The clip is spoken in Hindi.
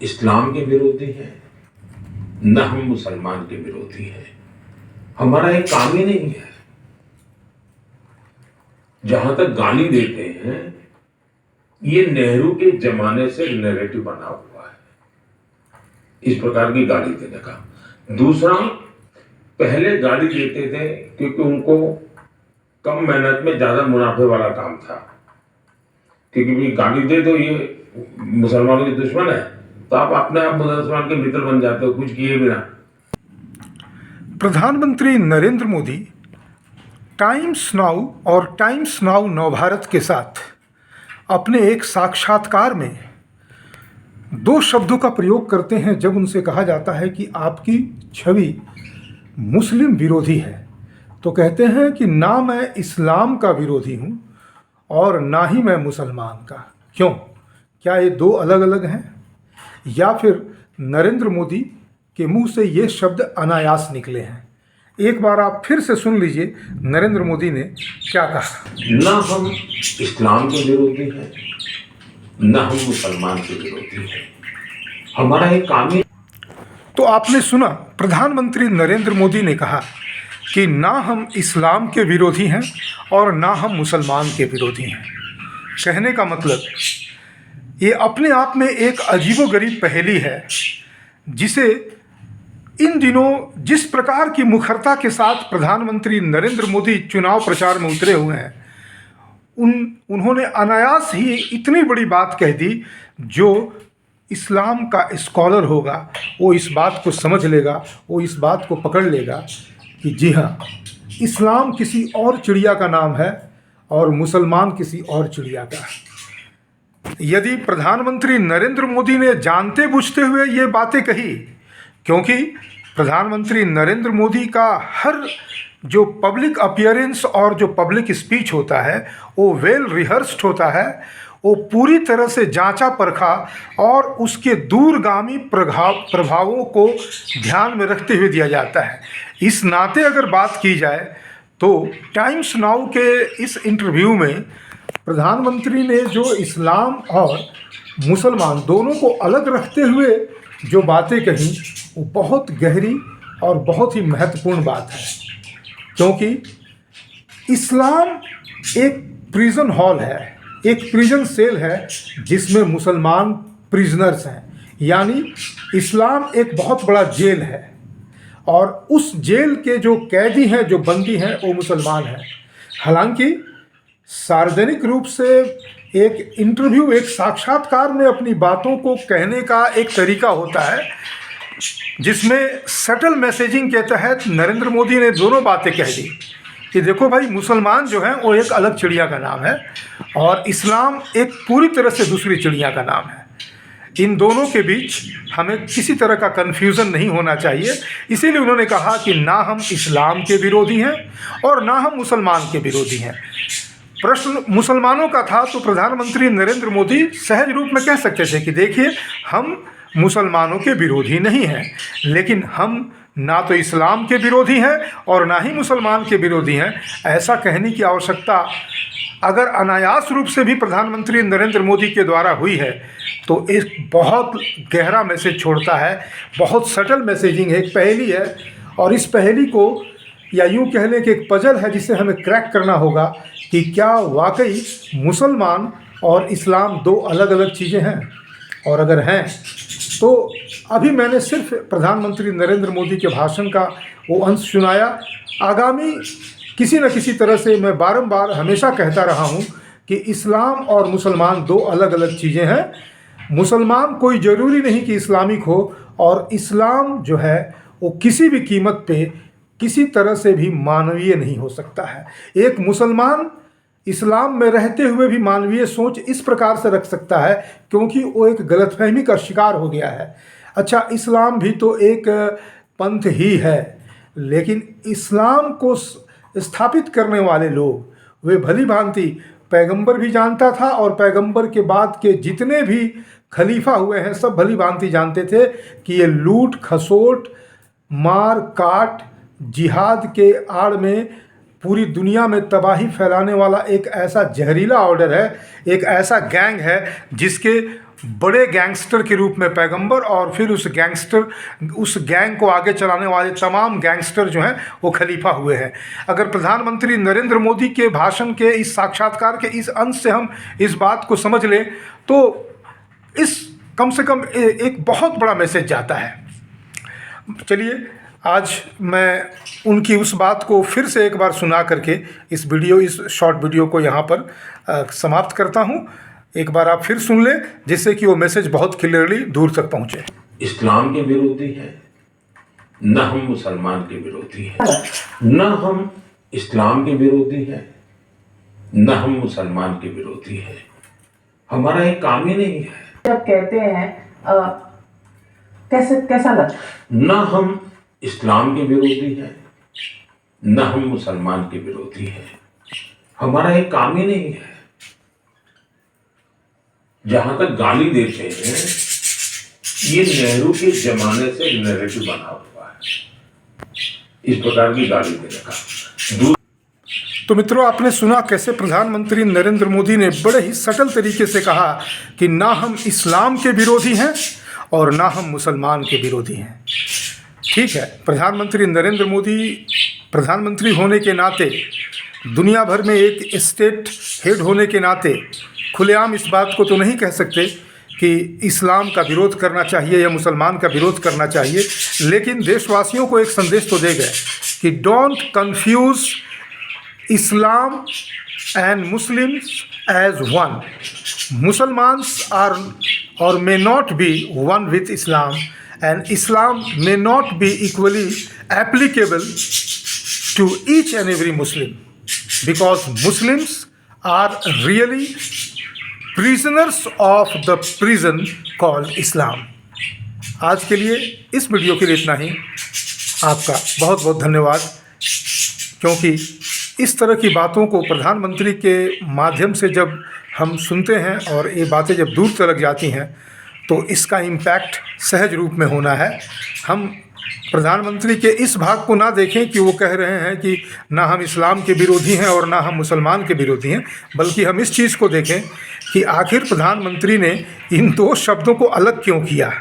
इस्लाम के विरोधी हैं, न हम मुसलमान के विरोधी हैं। हमारा एक काम ही नहीं है। जहां तक गाली देते हैं, ये नेहरू के जमाने से नैरेटिव बना हुआ है इस प्रकार की गाली देने का। दूसरा, पहले गाली देते थे क्योंकि उनको कम मेहनत में ज्यादा मुनाफे वाला काम था, क्योंकि भी गाली दे दो ये मुसलमानों के दुश्मन है, तो आप अपने आप मुसलमान के मित्र बन जाते हो कुछ किए बिना। प्रधानमंत्री नरेंद्र मोदी टाइम्स नाउ और टाइम्स नाउ नवभारत के साथ अपने एक साक्षात्कार में दो शब्दों का प्रयोग करते हैं जब उनसे कहा जाता है कि आपकी छवि मुस्लिम विरोधी है, तो कहते हैं कि ना मैं इस्लाम का विरोधी हूँ और ना ही मैं मुसलमान का। क्यों? क्या ये दो अलग अलग हैं, या फिर नरेंद्र मोदी के मुंह से ये शब्द अनायास निकले हैं? एक बार आप फिर से सुन लीजिए नरेंद्र मोदी ने क्या कहा। ना हम इस्लाम के विरोधी हैं, ना हम मुसलमान के विरोधी हैं। हमारा एक काम ही। तो आपने सुना, प्रधानमंत्री नरेंद्र मोदी ने कहा कि ना हम इस्लाम के विरोधी हैं और ना हम मुसलमान के विरोधी हैं। कहने का मतलब ये अपने आप में एक अजीबोगरीब पहेली है, जिसे इन दिनों जिस प्रकार की मुखरता के साथ प्रधानमंत्री नरेंद्र मोदी चुनाव प्रचार में उतरे हुए हैं, उन्होंने अनायास ही इतनी बड़ी बात कह दी, जो इस्लाम का स्कॉलर होगा वो इस बात को समझ लेगा, वो इस बात को पकड़ लेगा कि जी हाँ, इस्लाम किसी और चिड़िया का नाम है और मुसलमान किसी और चिड़िया का। यदि प्रधानमंत्री नरेंद्र मोदी ने जानते बूझते हुए ये बातें कही, क्योंकि प्रधानमंत्री नरेंद्र मोदी का हर जो पब्लिक अपीयरेंस और जो पब्लिक स्पीच होता है वो वेल रिहर्स्ड होता है, वो पूरी तरह से जांचा परखा और उसके दूरगामी प्रभावों को ध्यान में रखते हुए दिया जाता है। इस नाते अगर बात की जाए तो टाइम्स नाउ के इस इंटरव्यू में प्रधानमंत्री ने जो इस्लाम और मुसलमान दोनों को अलग रखते हुए जो बातें कही, वो बहुत गहरी और बहुत ही महत्वपूर्ण बात है। क्योंकि इस्लाम एक प्रिजन हॉल है, एक प्रिजन सेल है जिसमें मुसलमान प्रिजनर्स हैं, यानी इस्लाम एक बहुत बड़ा जेल है और उस जेल के जो कैदी हैं, जो बंदी हैं, वो मुसलमान हैं। हालांकि सार्वजनिक रूप से एक इंटरव्यू, एक साक्षात्कार में अपनी बातों को कहने का एक तरीका होता है, जिसमें सटल मैसेजिंग के तहत नरेंद्र मोदी ने दोनों बातें कह दी कि देखो भाई, मुसलमान जो है वो एक अलग चिड़िया का नाम है और इस्लाम एक पूरी तरह से दूसरी चिड़िया का नाम है। इन दोनों के बीच हमें किसी तरह का कन्फ्यूज़न नहीं होना चाहिए। इसीलिए उन्होंने कहा कि ना हम इस्लाम के विरोधी हैं और ना हम मुसलमान के विरोधी हैं। प्रश्न मुसलमानों का था तो प्रधानमंत्री नरेंद्र मोदी सहज रूप में कह सकते थे कि देखिए, हम मुसलमानों के विरोधी नहीं हैं, लेकिन हम ना तो इस्लाम के विरोधी हैं और ना ही मुसलमान के विरोधी हैं। ऐसा कहने की आवश्यकता अगर अनायास रूप से भी प्रधानमंत्री नरेंद्र मोदी के द्वारा हुई है तो एक बहुत गहरा मैसेज छोड़ता है, बहुत सटल मैसेजिंग है, एक पहेली है। और इस पहेली को, या यूँ कह लें कि एक पजल है जिसे हमें क्रैक करना होगा कि क्या वाकई मुसलमान और इस्लाम दो अलग अलग चीज़ें हैं, और अगर हैं तो अभी मैंने सिर्फ प्रधानमंत्री नरेंद्र मोदी के भाषण का वो अंश सुनाया। आगामी किसी न किसी तरह से मैं बारंबार हमेशा कहता रहा हूँ कि इस्लाम और मुसलमान दो अलग अलग चीज़ें हैं। मुसलमान कोई ज़रूरी नहीं कि इस्लामिक हो, और इस्लाम जो है वो किसी भी कीमत पे किसी तरह से भी मानवीय नहीं हो सकता है। एक मुसलमान इस्लाम में रहते हुए भी मानवीय सोच इस प्रकार से रख सकता है क्योंकि वो एक गलतफहमी का शिकार हो गया है। अच्छा, इस्लाम भी तो एक पंथ ही है, लेकिन इस्लाम को स्थापित करने वाले लोग वे भली भांति, पैगंबर भी जानता था और पैगंबर के बाद के जितने भी खलीफा हुए हैं सब भली भांति जानते थे कि ये लूट खसोट, मार काट, जिहाद के आड़ में पूरी दुनिया में तबाही फैलाने वाला एक ऐसा जहरीला ऑर्डर है, एक ऐसा गैंग है जिसके बड़े गैंगस्टर के रूप में पैगंबर और फिर उस गैंग को आगे चलाने वाले तमाम गैंगस्टर जो हैं वो खलीफा हुए हैं। अगर प्रधानमंत्री नरेंद्र मोदी के भाषण के इस साक्षात्कार के इस अंश से हम इस बात को समझ लें तो इस कम से कम एक बहुत बड़ा मैसेज जाता है। चलिए आज मैं उनकी उस बात को फिर से एक बार सुना करके इस शॉर्ट वीडियो को यहाँ पर समाप्त करता हूँ। एक बार आप फिर सुन लें जिससे कि वो मैसेज बहुत क्लियरली दूर तक पहुँचे। इस्लाम के विरोधी है, न हम मुसलमान के विरोधी हैं। न हम इस्लाम के विरोधी हैं, न हम मुसलमान के विरोधी हैं। हमारा एक काम ही नहीं है। जब कहते हैं कैसा लगता? न हम इस्लाम के विरोधी हैं, न हम मुसलमान के विरोधी हैं। हमारा एक काम ही नहीं है। जहां तक गाली देते हैं, ये नेहरू के जमाने से नैरेटिव बना हुआ है, इस प्रकार की गाली देने का। तो मित्रों, आपने सुना कैसे प्रधानमंत्री नरेंद्र मोदी ने बड़े ही सटल तरीके से कहा कि ना हम इस्लाम के विरोधी हैं और ना हम मुसलमान के विरोधी हैं। ठीक है, प्रधानमंत्री नरेंद्र मोदी प्रधानमंत्री होने के नाते, दुनिया भर में एक स्टेट हेड होने के नाते खुलेआम इस बात को तो नहीं कह सकते कि इस्लाम का विरोध करना चाहिए या मुसलमान का विरोध करना चाहिए, लेकिन देशवासियों को एक संदेश तो दे गए कि don't confuse Islam and Muslims as one. Muslims are or may not be one with Islam, and Islam may not be equally applicable to each and every Muslim, because Muslims are really prisoners of the prison called Islam. आज के लिए इस वीडियो के लिए इतना ही। आपका बहुत बहुत धन्यवाद, क्योंकि इस तरह की बातों को प्रधानमंत्री के माध्यम से जब हम सुनते हैं और ये बातें जब दूर तक जाती हैं तो इसका इम्पैक्ट सहज रूप में होना है। हम प्रधानमंत्री के इस भाग को ना देखें कि वो कह रहे हैं कि ना हम इस्लाम के विरोधी हैं और ना हम मुसलमान के विरोधी हैं, बल्कि हम इस चीज़ को देखें कि आखिर प्रधानमंत्री ने इन दो शब्दों को अलग क्यों किया।